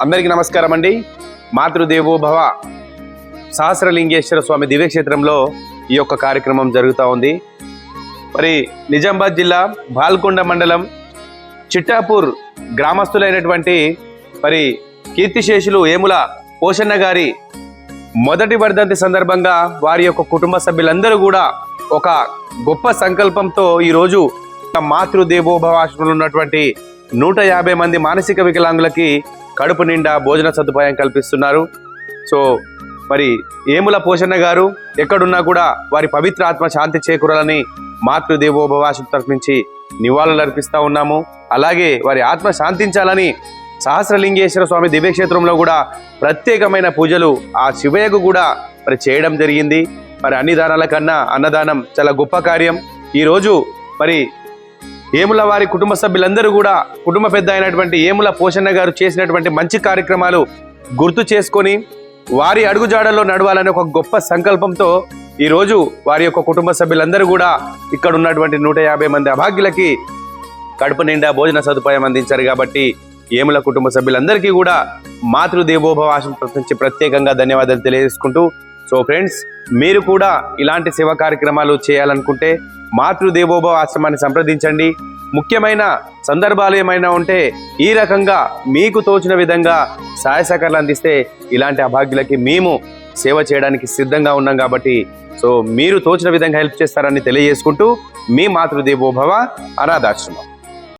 అందరికీ నమస్కారం అండి. మాతృదేవో భవ సహస్రలింగేశ్వర స్వామి దివ్యక్షేత్రంలో ఈ యొక్క కార్యక్రమం జరుగుతూ ఉంది. మరి నిజామాబాద్ జిల్లా బాల్కొండ మండలం చిట్టాపూర్ గ్రామస్తులైనటువంటి మరి కీర్తిశేషులు ఏముల పోషన్న గారి మొదటి వర్ధంతి సందర్భంగా వారి యొక్క కుటుంబ సభ్యులందరూ కూడా ఒక గొప్ప సంకల్పంతో ఈరోజు మాతృదేవోభవ ఆశ్రమంలో ఉన్నటువంటి 150 మంది మానసిక వికలాంగులకి కడుపు నిండా భోజన సదుపాయం కల్పిస్తున్నారు. సో మరి ఏముల పోషన్న గారు ఎక్కడున్నా కూడా వారి పవిత్ర ఆత్మ శాంతి చేకూరాలని మాతృదేవోభవ ఆశ్రమం తరఫు నుంచి నివాళులు అర్పిస్తూ ఉన్నాము. అలాగే వారి ఆత్మ శాంతించాలని సహస్రలింగేశ్వర స్వామి దివ్యక్షేత్రంలో కూడా ప్రత్యేకమైన పూజలు ఆ శివయ్యకు కూడా మరి చేయడం జరిగింది. మరి అన్ని దానాల కన్నా అన్నదానం చాలా గొప్ప కార్యం. ఈరోజు మరి ఏముల వారి కుటుంబ సభ్యులందరూ కూడా కుటుంబ పెద్ద అయినటువంటి ఏముల పోషన్న గారు చేసినటువంటి మంచి కార్యక్రమాలు గుర్తు చేసుకొని వారి అడుగుజాడల్లో నడవాలనే ఒక గొప్ప సంకల్పంతో ఈరోజు వారి యొక్క కుటుంబ సభ్యులందరూ కూడా ఇక్కడ ఉన్నటువంటి 150 మంది అభాగ్యులకి కడుపు నిండా భోజన సదుపాయం అందించారు. కాబట్టి ఏముల కుటుంబ సభ్యులందరికీ కూడా మాతృదేవోభవ ఆశ్రమం నుంచి ప్రత్యేకంగా ధన్యవాదాలు తెలియజేసుకుంటూ, సో ఫ్రెండ్స్, మీరు కూడా ఇలాంటి సేవా కార్యక్రమాలు చేయాలనుకుంటే మాతృదేవోభవ ఆశ్రమాన్ని సంప్రదించండి. ముఖ్యమైన సందర్భాలు ఏమైనా ఉంటే ఈ రకంగా మీకు తోచిన విధంగా సహాయ సహకారాలు అందిస్తే ఇలాంటి అభాగ్యులకి మేము సేవ చేయడానికి సిద్ధంగా ఉన్నాం. కాబట్టి సో మీరు తోచిన విధంగా హెల్ప్ చేస్తారని తెలియజేసుకుంటూ, మీ మాతృదేవోభవ అనాథాశ్రమం.